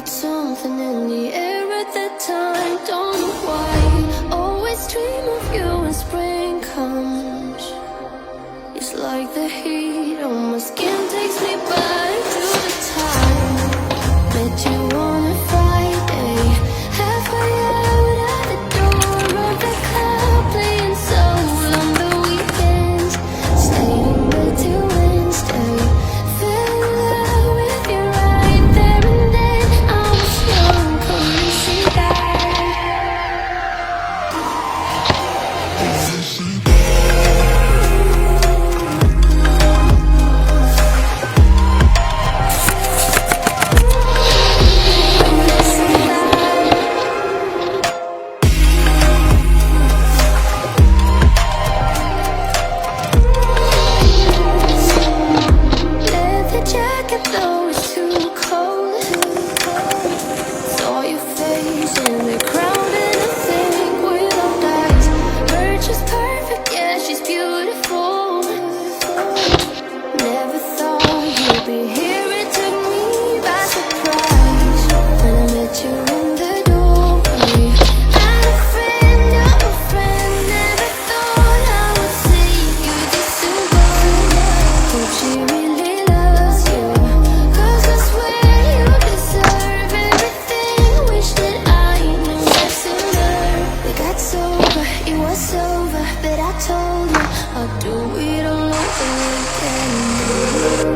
felt something in the air at that time. Don't know why. Always dream of you when spring comes. It's like the heat on my skin takes me back to the time met you on a Friday, halfway out at the door of the club, playing soul on the weekends. Stayed in bed till Wednesday. Fell in love with you right there and then. I was young, couldn't see that. Leather jacket, though it's too cold. Saw your face in the crowd and I think we loved eyes. Her just perfect, yeah, she's beautiful. Never thought you'd be here, it took me by surprise when I met you in the doorway. I'm a friend, never thought I would see you this soon. Hope she really loves you, 'cause I swear you deserve everything. Wish that I knew that sooner. We got sober, it was over, but I told you I'll do it all over again.